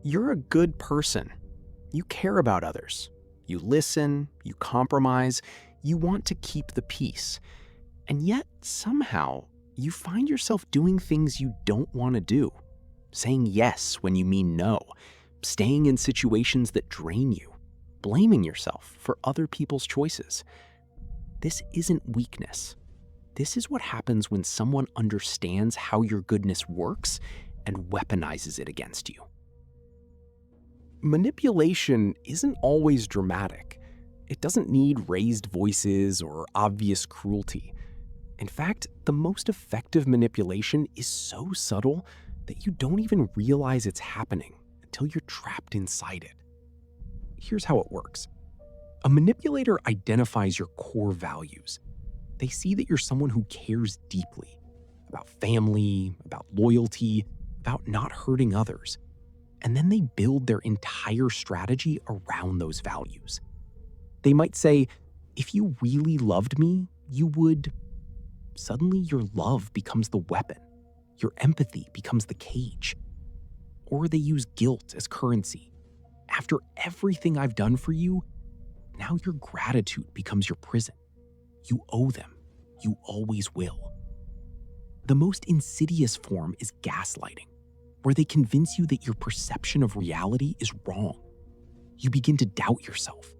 You're a good person. You care about others. You listen, you compromise, you want to keep the peace. And yet, somehow, you find yourself doing things you don't want to do. Saying yes when you mean no. Staying in situations that drain you. Blaming yourself for other people's choices. This isn't weakness. This is what happens when someone understands how your goodness works and weaponizes it against you. Manipulation isn't always dramatic. It doesn't need raised voices or obvious cruelty. In fact, the most effective manipulation is so subtle that you don't even realize it's happening until you're trapped inside it. Here's how it works. A manipulator identifies your core values. They see that you're someone who cares deeply about family, about loyalty, about not hurting others. And then they build their entire strategy around those values. They might say, if you really loved me, you would. Suddenly your love becomes the weapon. Your empathy becomes the cage. Or they use guilt as currency. After everything I've done for you, now your gratitude becomes your prison. You owe them. You always will. The most insidious form is gaslighting, where they convince you that your perception of reality is wrong. You begin to doubt yourself.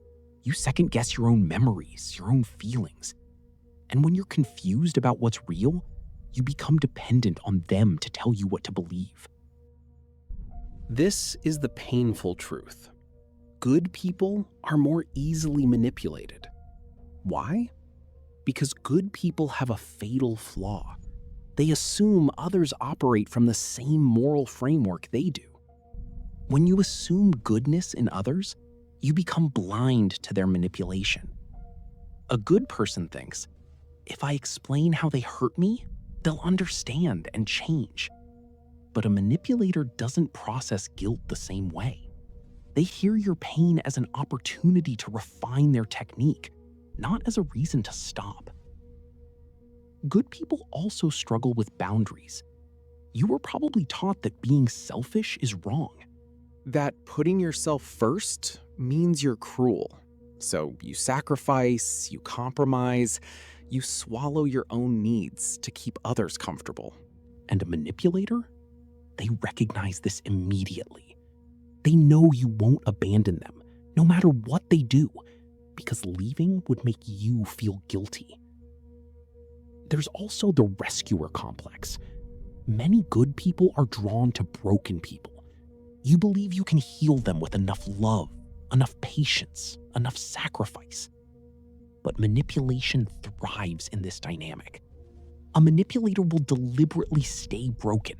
You second-guess your own memories, your own feelings. And when you're confused about what's real, you become dependent on them to tell you what to believe. This is the painful truth. Good people are more easily manipulated. Why? Because good people have a fatal flaw. They assume others operate from the same moral framework they do. When you assume goodness in others, you become blind to their manipulation. A good person thinks, if I explain how they hurt me, they'll understand and change. But a manipulator doesn't process guilt the same way. They hear your pain as an opportunity to refine their technique, not as a reason to stop. Good people also struggle with boundaries. You were probably taught that being selfish is wrong. That putting yourself first means you're cruel. So you sacrifice, you compromise, you swallow your own needs to keep others comfortable. And a manipulator? They recognize this immediately. They know you won't abandon them, no matter what they do, because leaving would make you feel guilty. There's also the rescuer complex. Many good people are drawn to broken people. You believe you can heal them with enough love, enough patience, enough sacrifice. But manipulation thrives in this dynamic. A manipulator will deliberately stay broken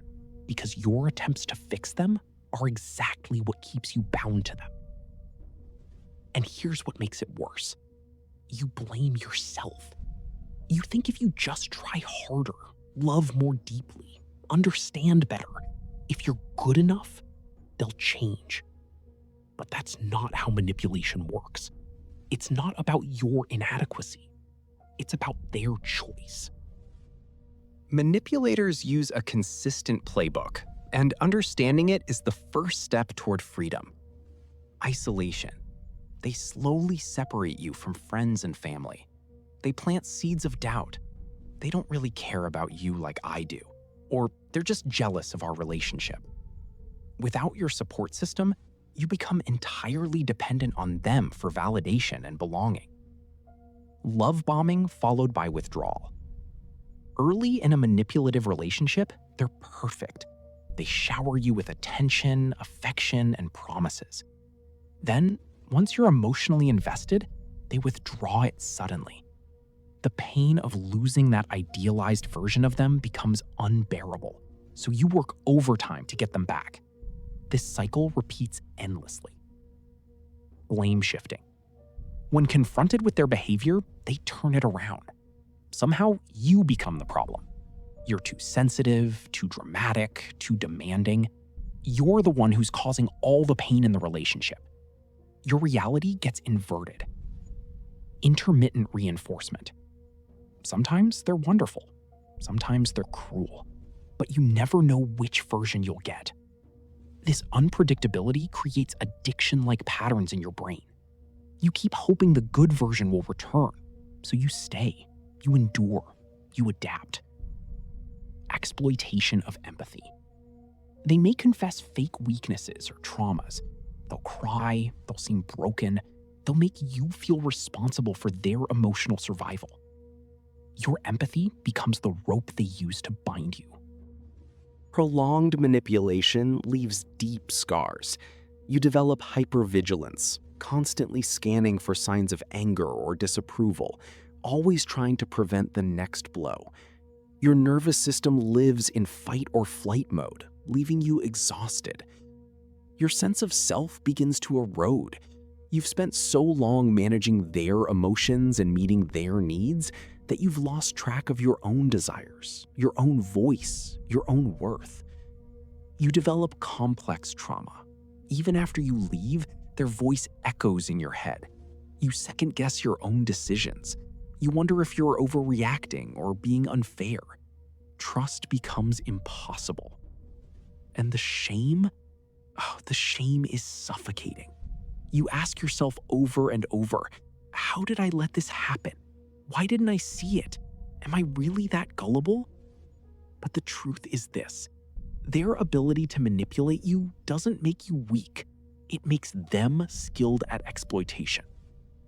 because your attempts to fix them are exactly what keeps you bound to them. And here's what makes it worse. You blame yourself. You think if you just try harder, love more deeply, understand better, if you're good enough, they'll change. But that's not how manipulation works. It's not about your inadequacy. It's about their choice. Manipulators use a consistent playbook, and understanding it is the first step toward freedom. Isolation. They slowly separate you from friends and family. They plant seeds of doubt. They don't really care about you like I do, or they're just jealous of our relationship. Without your support system, you become entirely dependent on them for validation and belonging. Love bombing followed by withdrawal. Early in a manipulative relationship, they're perfect. They shower you with attention, affection, and promises. Then, once you're emotionally invested, they withdraw it suddenly. The pain of losing that idealized version of them becomes unbearable, so you work overtime to get them back. This cycle repeats endlessly. Blame shifting. When confronted with their behavior, they turn it around. Somehow, you become the problem. You're too sensitive, too dramatic, too demanding. You're the one who's causing all the pain in the relationship. Your reality gets inverted. Intermittent reinforcement. Sometimes they're wonderful. Sometimes they're cruel. But you never know which version you'll get. This unpredictability creates addiction-like patterns in your brain. You keep hoping the good version will return, so you stay, you endure, you adapt. Exploitation of empathy. They may confess fake weaknesses or traumas. They'll cry, they'll seem broken, they'll make you feel responsible for their emotional survival. Your empathy becomes the rope they use to bind you. Prolonged manipulation leaves deep scars. You develop hypervigilance, constantly scanning for signs of anger or disapproval, always trying to prevent the next blow. Your nervous system lives in fight or flight mode, leaving you exhausted. Your sense of self begins to erode. You've spent so long managing their emotions and meeting their needs that you've lost track of your own desires, your own voice, your own worth. You develop complex trauma. Even after you leave, their voice echoes in your head. You second-guess your own decisions. You wonder if you're overreacting or being unfair. Trust becomes impossible. And the shame is suffocating. You ask yourself over and over, how did I let this happen? Why didn't I see it? Am I really that gullible? But the truth is this: their ability to manipulate you doesn't make you weak. It makes them skilled at exploitation.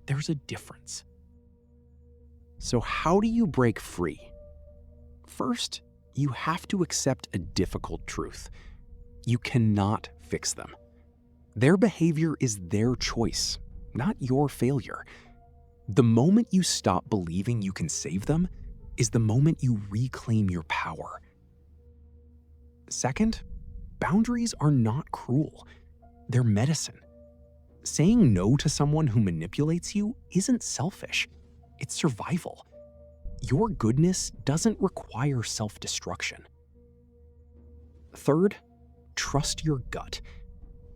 There's a difference. So how do you break free? First, you have to accept a difficult truth. You cannot fix them. Their behavior is their choice, not your failure. The moment you stop believing you can save them is the moment you reclaim your power. Second, boundaries are not cruel. They're medicine. Saying no to someone who manipulates you isn't selfish. It's survival. Your goodness doesn't require self-destruction. Third, trust your gut.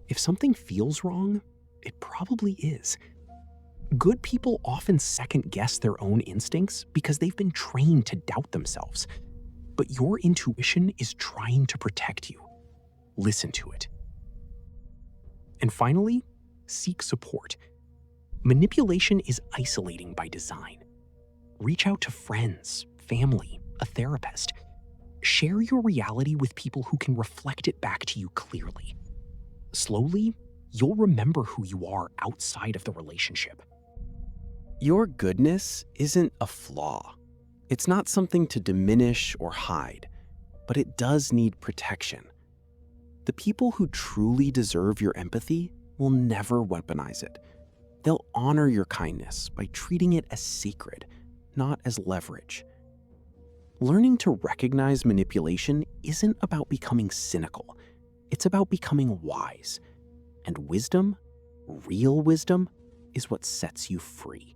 If something feels wrong, it probably is. Good people often second-guess their own instincts because they've been trained to doubt themselves. But your intuition is trying to protect you. Listen to it. And finally, seek support. Manipulation is isolating by design. Reach out to friends, family, a therapist. Share your reality with people who can reflect it back to you clearly. Slowly, you'll remember who you are outside of the relationship. Your goodness isn't a flaw. It's not something to diminish or hide, but it does need protection. The people who truly deserve your empathy will never weaponize it. They'll honor your kindness by treating it as sacred, not as leverage. Learning to recognize manipulation isn't about becoming cynical. It's about becoming wise. And wisdom, real wisdom, is what sets you free.